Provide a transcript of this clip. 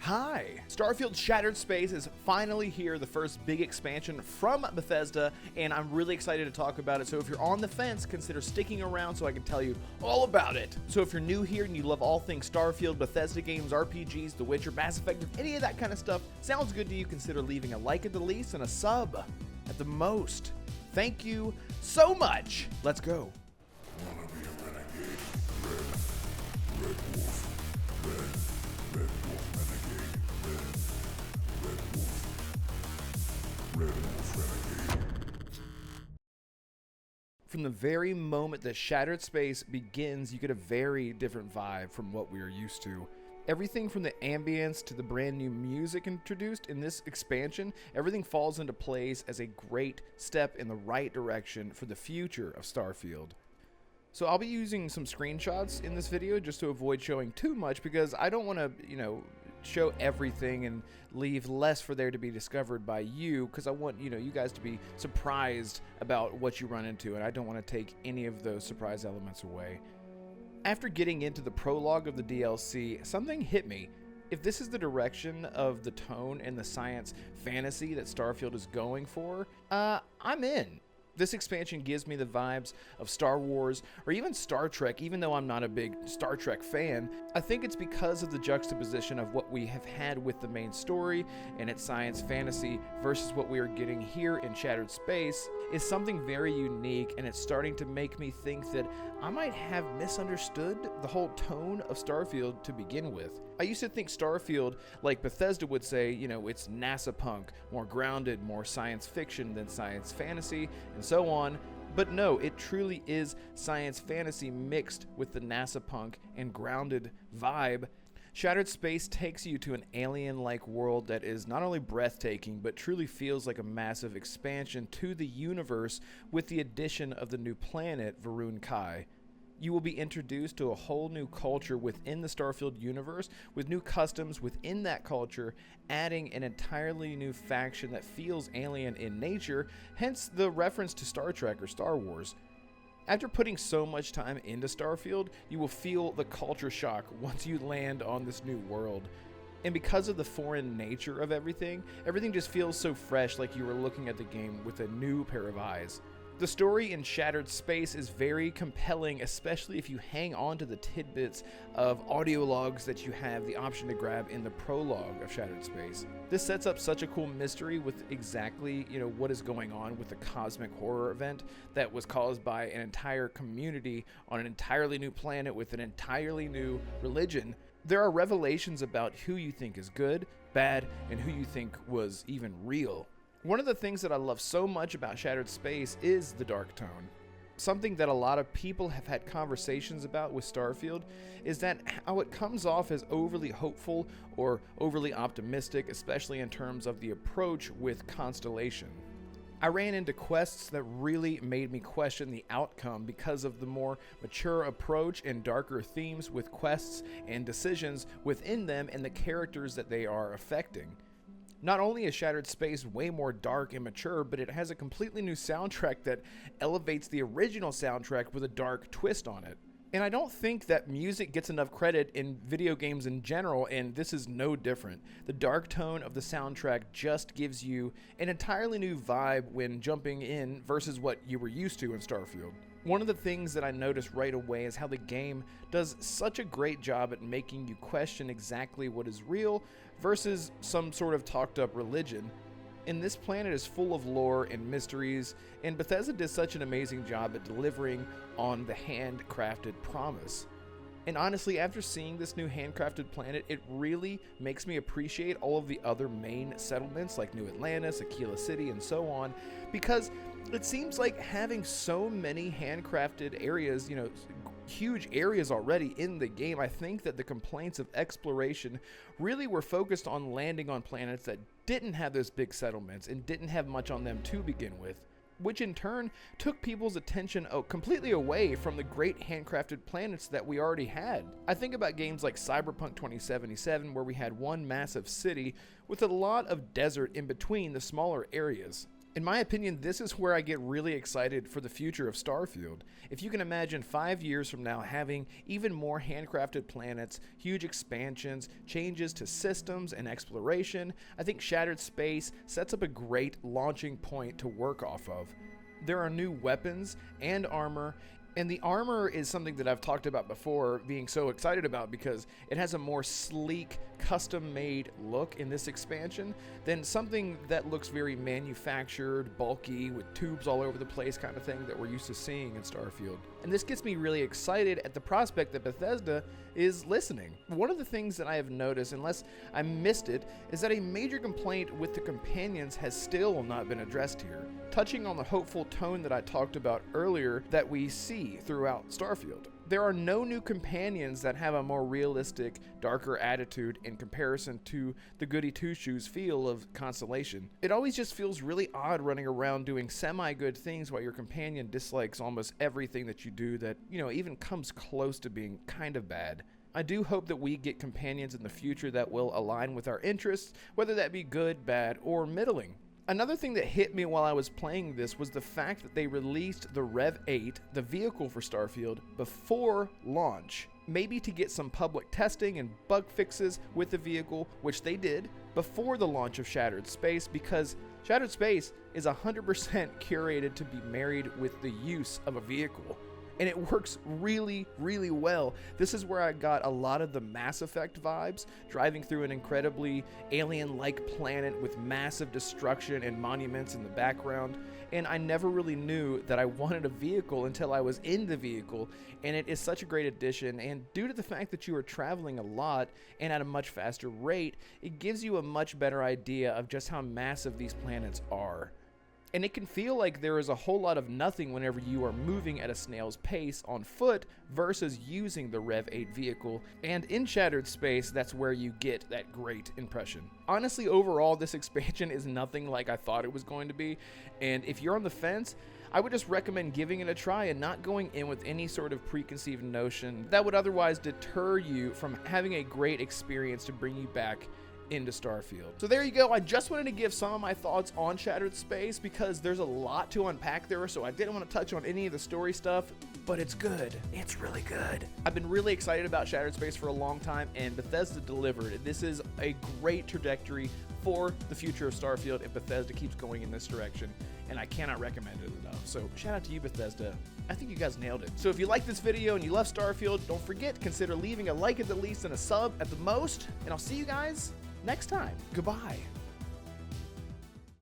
Hi! Starfield Shattered Space is finally here, the first big expansion from Bethesda, and I'm really excited to talk about it. So if you're on the fence, consider sticking around so I can tell you all about it. So if you're new here and you love all things Starfield, Bethesda games, RPGs, The Witcher, Mass Effect, if any of that kind of stuff sounds good to you, consider leaving a like at the least and a sub at the most. Thank you so much! Let's go. Wanna be a renegade? Red wolf. Red wolf renegade. Red wolf renegade. From the very moment that Shattered Space begins, you get a very different vibe from what we are used to. Everything from the ambience to the brand new music introduced in this expansion, everything falls into place as a great step in the right direction for the future of Starfield. So I'll be using some screenshots in this video just to avoid showing too much, because I don't want to, show everything and leave less for there to be discovered by you, because I want, you guys to be surprised about what you run into, and I don't want to take any of those surprise elements away. After getting into the prologue of the DLC, something hit me. If this is the direction of the tone and the science fantasy that Starfield is going for, I'm in. This expansion gives me the vibes of Star Wars or even Star Trek, even though I'm not a big Star Trek fan. I think it's because of the juxtaposition of what we have had with the main story and its science fantasy versus what we are getting here in Shattered Space is something very unique, and it's starting to make me think that I might have misunderstood the whole tone of Starfield to begin with. I used to think Starfield, like Bethesda would say, it's NASA punk, more grounded, more science fiction than science fantasy, and so on. But no, it truly is science fantasy mixed with the NASA punk and grounded vibe. Shattered Space takes you to an alien-like world that is not only breathtaking, but truly feels like a massive expansion to the universe with the addition of the new planet, Varun Kai. You will be introduced to a whole new culture within the Starfield universe, with new customs within that culture, adding an entirely new faction that feels alien in nature, hence the reference to Star Trek or Star Wars. After putting so much time into Starfield, you will feel the culture shock once you land on this new world. And because of the foreign nature of everything just feels so fresh, like you were looking at the game with a new pair of eyes. The story in Shattered Space is very compelling, especially if you hang on to the tidbits of audio logs that you have the option to grab in the prologue of Shattered Space. This sets up such a cool mystery with exactly, what is going on with the cosmic horror event that was caused by an entire community on an entirely new planet with an entirely new religion. There are revelations about who you think is good, bad, and who you think was even real. One of the things that I love so much about Shattered Space is the dark tone. Something that a lot of people have had conversations about with Starfield is that how it comes off as overly hopeful or overly optimistic, especially in terms of the approach with Constellation. I ran into quests that really made me question the outcome because of the more mature approach and darker themes with quests and decisions within them and the characters that they are affecting. Not only is Shattered Space way more dark and mature, but it has a completely new soundtrack that elevates the original soundtrack with a dark twist on it. And I don't think that music gets enough credit in video games in general, and this is no different. The dark tone of the soundtrack just gives you an entirely new vibe when jumping in versus what you were used to in Starfield. One of the things that I noticed right away is how the game does such a great job at making you question exactly what is real versus some sort of talked up religion. And this planet is full of lore and mysteries, and Bethesda did such an amazing job at delivering on the handcrafted promise. And honestly, after seeing this new handcrafted planet, it really makes me appreciate all of the other main settlements like New Atlantis, Aquila City, and so on, because it seems like having so many handcrafted areas, huge areas already in the game, I think that the complaints of exploration really were focused on landing on planets that didn't have those big settlements and didn't have much on them to begin with, which in turn took people's attention completely away from the great handcrafted planets that we already had. I think about games like Cyberpunk 2077, where we had one massive city with a lot of desert in between the smaller areas. In my opinion, this is where I get really excited for the future of Starfield. If you can imagine 5 years from now having even more handcrafted planets, huge expansions, changes to systems and exploration, I think Shattered Space sets up a great launching point to work off of. There are new weapons and armor, and the armor is something that I've talked about before, being so excited about because it has a more sleek, custom-made look in this expansion than something that looks very manufactured, bulky, with tubes all over the place kind of thing that we're used to seeing in Starfield. And this gets me really excited at the prospect that Bethesda is listening. One of the things that I have noticed, unless I missed it, is that a major complaint with the companions has still not been addressed here, touching on the hopeful tone that I talked about earlier that we see throughout Starfield. There are no new companions that have a more realistic, darker attitude in comparison to the goody two-shoes feel of Constellation. It always just feels really odd running around doing semi-good things while your companion dislikes almost everything that you do that, even comes close to being kind of bad. I do hope that we get companions in the future that will align with our interests, whether that be good, bad, or middling. Another thing that hit me while I was playing this was the fact that they released the Rev 8, the vehicle for Starfield, before launch. Maybe to get some public testing and bug fixes with the vehicle, which they did, before the launch of Shattered Space, because Shattered Space is 100% curated to be married with the use of a vehicle. And it works really, really well. This is where I got a lot of the Mass Effect vibes, driving through an incredibly alien-like planet with massive destruction and monuments in the background. And I never really knew that I wanted a vehicle until I was in the vehicle, and it is such a great addition. And due to the fact that you are traveling a lot and at a much faster rate, it gives you a much better idea of just how massive these planets are. And it can feel like there is a whole lot of nothing whenever you are moving at a snail's pace on foot versus using the Rev 8 vehicle, and in Shattered Space, that's where you get that great impression. Honestly, overall, this expansion is nothing like I thought it was going to be, and if you're on the fence, I would just recommend giving it a try and not going in with any sort of preconceived notion that would otherwise deter you from having a great experience to bring you back into Starfield. So there you go. I just wanted to give some of my thoughts on Shattered Space because there's a lot to unpack there, so I didn't want to touch on any of the story stuff, but it's good. It's really good. I've been really excited about Shattered Space for a long time, and Bethesda delivered. This is a great trajectory for the future of Starfield if Bethesda keeps going in this direction, and I cannot recommend it enough. So shout out to you, Bethesda. I think you guys nailed it. So if you like this video and you love Starfield, don't forget, consider leaving a like at the least and a sub at the most, and I'll see you guys next time. Goodbye.